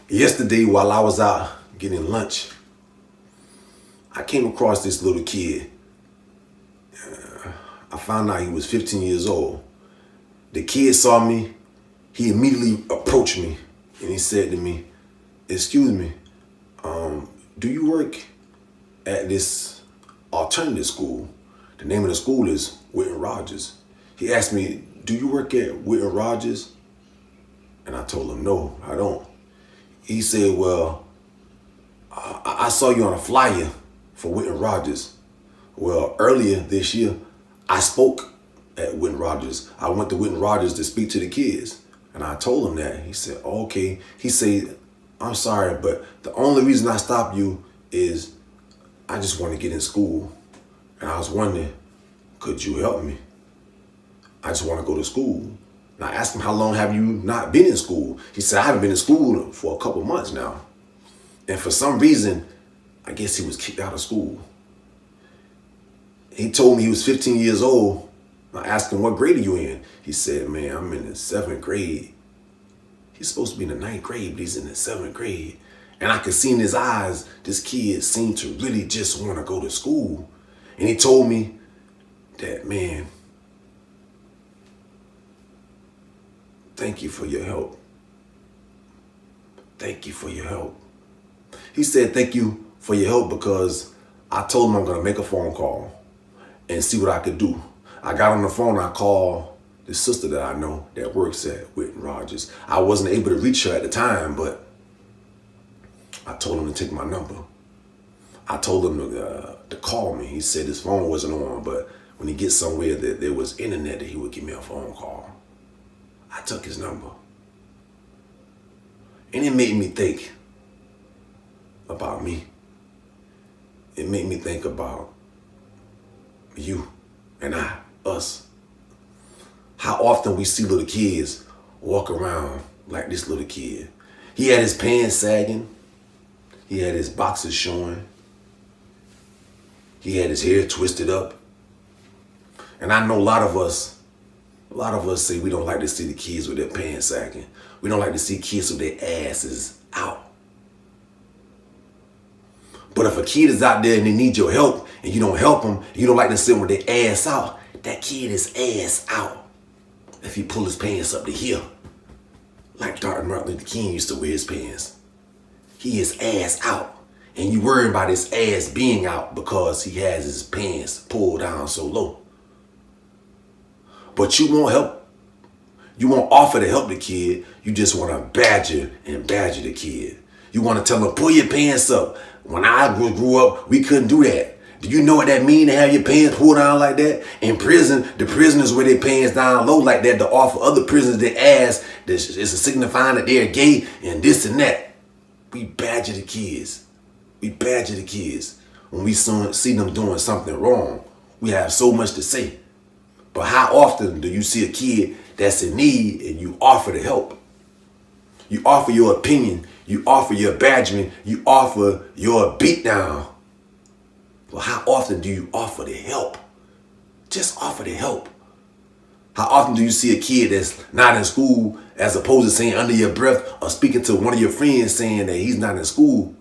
Yesterday, while I was out getting lunch, I came across this little kid. I found out he was 15 years old. The kid saw me. He immediately approached me and he said to me, "Excuse me, do you work at this alternative school?" The name of the school is Whitten Rogers. He asked me, "Do you work at Whitten Rogers?" And I told him, "No, I don't." He said, "Well, I saw you on a flyer for Whitten Rogers." Well, earlier this year, I spoke at Whitten Rogers. I went to Whitten Rogers to speak to the kids. And I told him that. He said, "Okay." He said, "I'm sorry, but the only reason I stopped you is I just want to get in school. And I was wondering, could you help me? I just want to go to school." And I asked him, "How long have you not been in school?" He said, "I haven't been in school for a couple months now." And for some reason, I guess he was kicked out of school. He told me he was 15 years old. I asked him, "What grade are you in?" He said, "Man, I'm in the 7th grade." He's supposed to be in the 9th grade, but he's in the 7th grade. And I could see in his eyes, this kid seemed to really just want to go to school. And he told me that, "Man, thank you for your help. Thank you for your help." He said, "Thank you for your help because I told him I'm going to make a phone call and see what I could do." I got on the phone, I called the sister that I know that works at Whitten Rogers. I wasn't able to reach her at the time, but I told him to take my number. I told him to call me. He said his phone wasn't on, but when he gets somewhere that there was internet, that he would give me a phone call. I took his number. And it made me think about me. It made me think about you and us. How often we see little kids walk around like this little kid. He had his pants sagging. He had his boxers showing. He had his hair twisted up. And I know a lot of us say we don't like to see the kids with their pants sagging. We don't like to see kids with their asses out. But if a kid is out there and they need your help and you don't help them, and you don't like to see them with their ass out, that kid is ass out. If he pull his pants up to here, like Dr. Martin Luther King used to wear his pants, he is ass out. And you worry about his ass being out because he has his pants pulled down so low. But you won't help. You won't offer to help the kid. You just want to badger the kid. You want to tell him, "Pull your pants up." When I grew up, we couldn't do that. Do you know what that means to have your pants pulled down like that? In prison, the prisoners wear their pants down low like that to offer other prisoners their ass. This is a signifying that they're gay and this and that. We badger the kids. We badger the kids. When we see them doing something wrong, we have so much to say. But how often do you see a kid that's in need and you offer to help? You offer your opinion. You offer your badgering. You offer your beatdown. Well, how often do you offer to help? Just offer to help. How often do you see a kid that's not in school, as opposed to saying under your breath or speaking to one of your friends saying that he's not in school?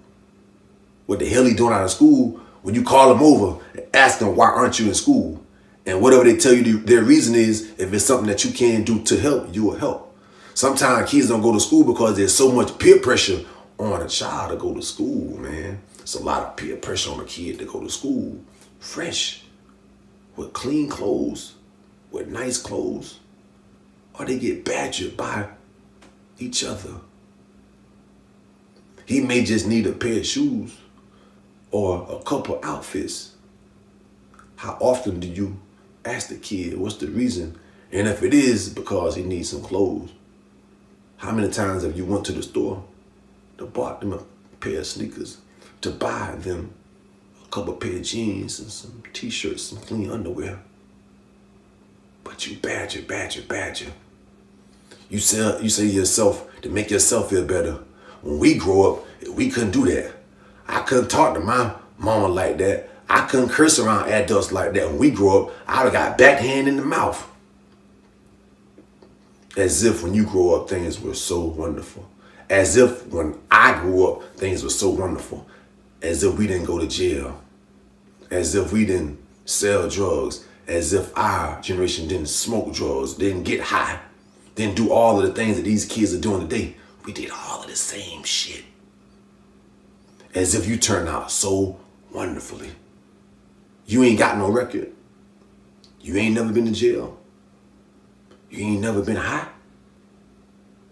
What the hell he doing out of school? When you call him over and ask him, "Why aren't you in school?" And whatever they tell you their reason is, if it's something that you can do to help, you will help. Sometimes kids don't go to school because there's so much peer pressure on a child to go to school, man. It's a lot of peer pressure on a kid to go to school fresh, with clean clothes, with nice clothes, or they get badgered by each other. He may just need a pair of shoes or a couple outfits. How often do you ask the kid what's the reason? And if it is because he needs some clothes, how many times have you went to the store to bought them a pair of sneakers, to buy them a couple pair of jeans and some t-shirts, some clean underwear? But you badger. You say to yourself to make yourself feel better. When we grow up, we couldn't do that. I couldn't talk to my mama like that. I couldn't curse around adults like that. When we grow up, I would have got backhand in the mouth. As if when you grow up, things were so wonderful. As if when I grew up, things were so wonderful. As if we didn't go to jail. As if we didn't sell drugs. As if our generation didn't smoke drugs, didn't get high, didn't do all of the things that these kids are doing today. We did all of the same shit. As if you turned out so wonderfully. You ain't got no record. You ain't never been to jail. You ain't never been high.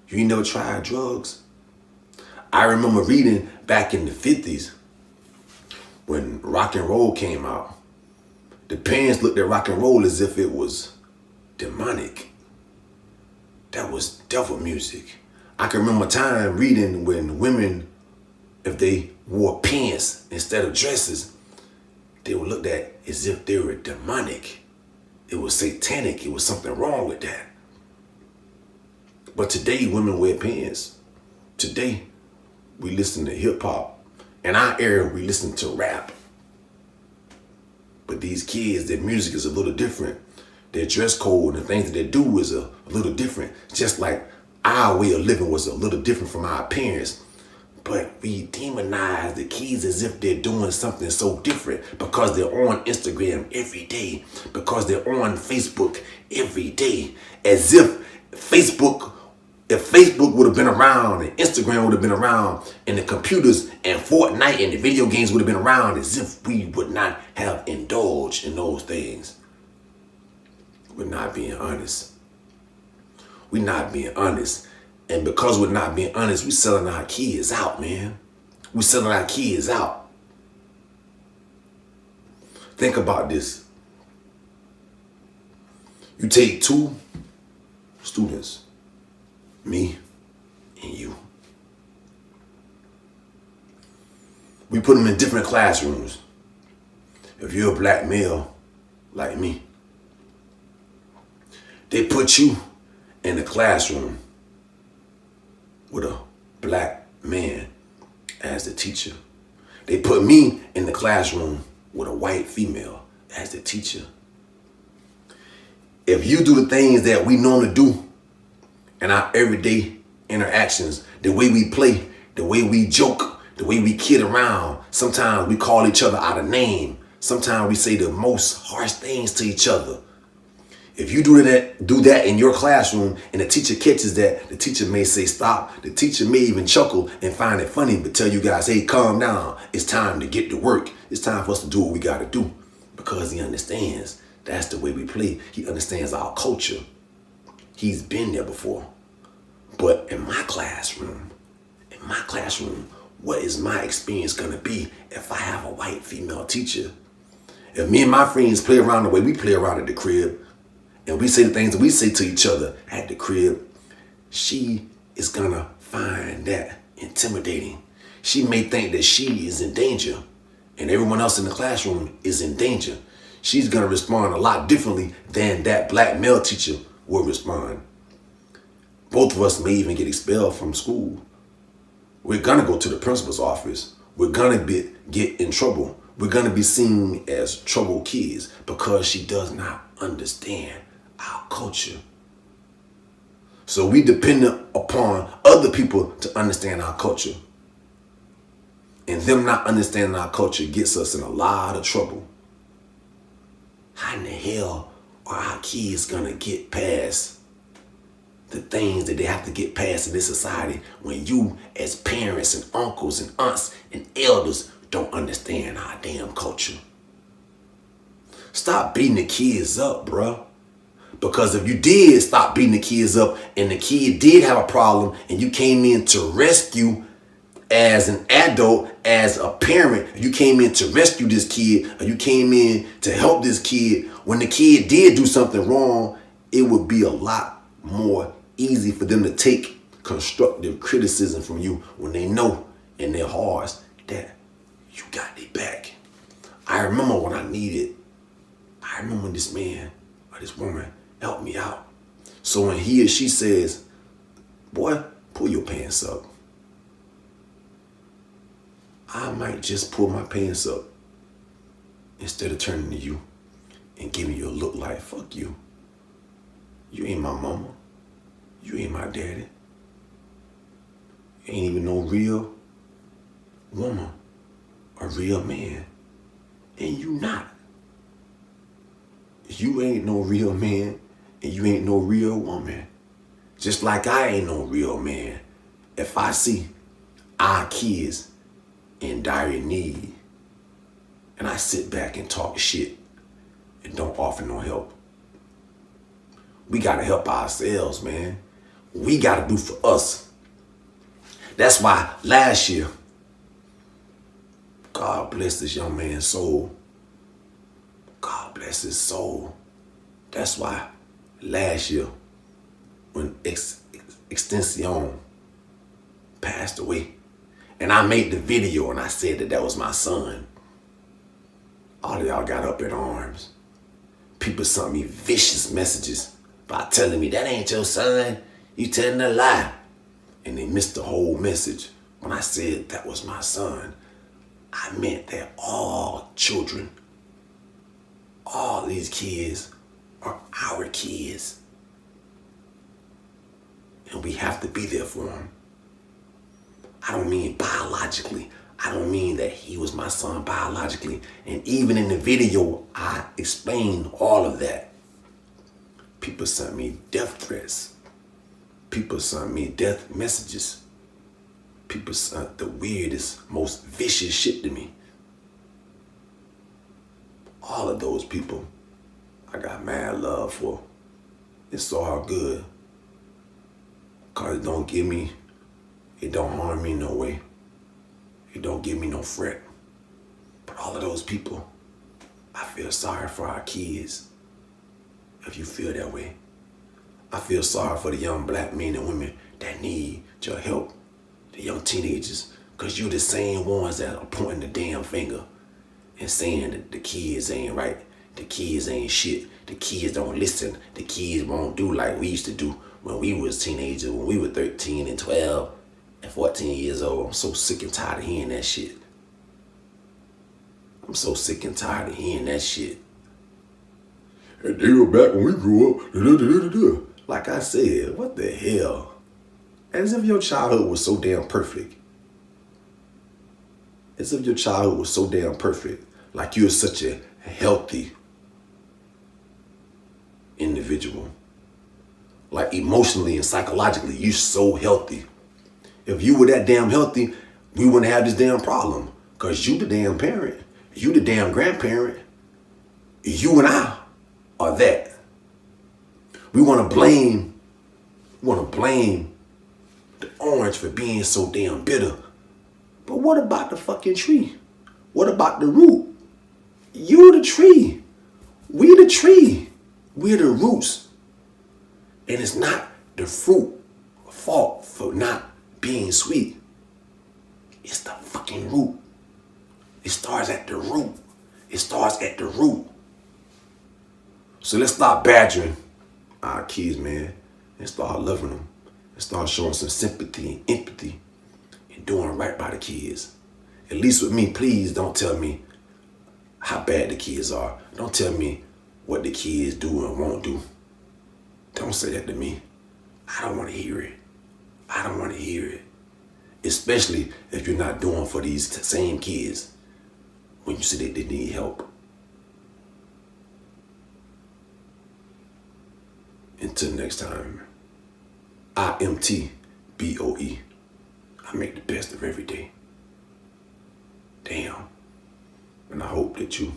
You ain't never tried drugs. I remember reading back in the 50s when rock and roll came out. The parents looked at rock and roll as if it was demonic. That was devil music. I can remember a time reading when women, if they wore pants instead of dresses, they were looked at as if they were demonic. It was satanic. It was something wrong with that. But today, women wear pants. Today, we listen to hip hop. In our era, we listen to rap. But these kids, their music is a little different. Their dress code and the things that they do is a little different. Just like our way of living was a little different from our parents. But we demonize the kids as if they're doing something so different because they're on Instagram every day, because they're on Facebook every day. As if Facebook would have been around and Instagram would have been around and the computers and Fortnite and the video games would have been around, as if we would not have indulged in those things. We're not being honest. We're not being honest. And because we're not being honest, we're selling our kids out, man. We're selling our kids out. Think about this. You take two students, me and you. We put them in different classrooms. If you're a black male like me, they put you in the classroom with a black man as the teacher. They put me in the classroom with a white female as the teacher. If you do the things that we normally do in our everyday interactions, the way we play, the way we joke, the way we kid around, sometimes we call each other out of name. Sometimes we say the most harsh things to each other. If you do that in your classroom and the teacher catches that, the teacher may say stop. The teacher may even chuckle and find it funny, but tell you guys, hey, calm down. It's time to get to work. It's time for us to do what we got to do, because he understands that's the way we play. He understands our culture. He's been there before. But in my classroom, what is my experience going to be if I have a white female teacher? If me and my friends play around the way we play around at the crib, and we say the things that we say to each other at the crib, she is gonna find that intimidating. She may think that she is in danger and everyone else in the classroom is in danger. She's gonna respond a lot differently than that black male teacher will respond. Both of us may even get expelled from school. We're gonna go to the principal's office. We're gonna get in trouble. We're gonna be seen as troubled kids because she does not understand our culture. So we depend upon other people to understand our culture. And them not understanding our culture gets us in a lot of trouble. How in the hell are our kids gonna get past the things that they have to get past in this society when you as parents and uncles and aunts and elders don't understand our damn culture? Stop beating the kids up, bruh. Because if you did stop beating the kids up and the kid did have a problem and you came in to rescue as an adult, as a parent, you came in to rescue this kid, or you came in to help this kid, when the kid did do something wrong, it would be a lot more easy for them to take constructive criticism from you when they know in their hearts that you got their back. I remember when this man or this woman helped me out. So when he or she says, boy, pull your pants up, I might just pull my pants up instead of turning to you and giving you a look like, fuck you. You ain't my mama. You ain't my daddy. ain't even no real woman, a real man, and you not. You ain't no real man, and you ain't no real woman. Just like I ain't no real man. If I see our kids in dire need, and I sit back and talk shit and don't offer no help, we gotta help ourselves, man. We gotta do for us. That's why last year, God bless this young man's soul. God bless his soul. That's why last year, when Extension passed away, and I made the video and I said that was my son, all of y'all got up in arms. People sent me vicious messages by telling me that ain't your son, you telling a lie. And they missed the whole message. When I said that was my son, I meant that all children, all these kids are our kids. And we have to be there for them. I don't mean biologically. I don't mean that he was my son biologically. And even in the video, I explained all of that. People sent me death threats. People sent me death messages. People sent the weirdest, most vicious shit to me. All of those people, I got mad love for. It's all good. Cause it don't harm me no way. It don't give me no fret. But all of those people, I feel sorry for our kids. If you feel that way. I feel sorry for the young black men and women that need your help. The young teenagers. Cause you the same ones that are pointing the damn finger and saying that the kids ain't right. The kids ain't shit. The kids don't listen. The kids won't do like we used to do when we was teenagers, when we were 13 and 12 and 14 years old. I'm so sick and tired of hearing that shit. I'm so sick and tired of hearing that shit. And they were back when we grew up. Like I said, what the hell? As if your childhood was so damn perfect. As if your childhood was so damn perfect. Like you're such a healthy individual. Like emotionally and psychologically, you're so healthy. If you were that damn healthy, we wouldn't have this damn problem. Because you the damn parent. You the damn grandparent. You and I are that. We want to blame the orange for being so damn bitter. But what about the fucking tree? What about the root? You the tree. We the tree. We're the roots. And it's not the fruit fault for not being sweet. It's the fucking root. It starts at the root. It starts at the root. So let's stop badgering our kids, man, and start loving them. And start showing some sympathy and empathy and doing right by the kids. At least with me, please don't tell me how bad the kids are. Don't tell me what the kids do and won't do. Don't say that to me. I don't want to hear it. I don't want to hear it. Especially if you're not doing for these same kids when you say that they need help. Until next time, IMTBOE. I make the best of every day. Damn. And I hope that you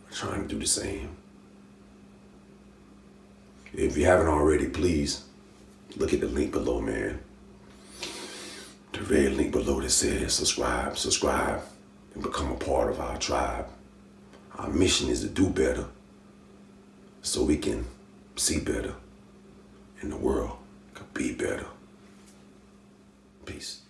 are trying to do the same. If you haven't already, please look at the link below, man. The red link below that says subscribe, and become a part of our tribe. Our mission is to do better so we can see better and the world could be better. Peace.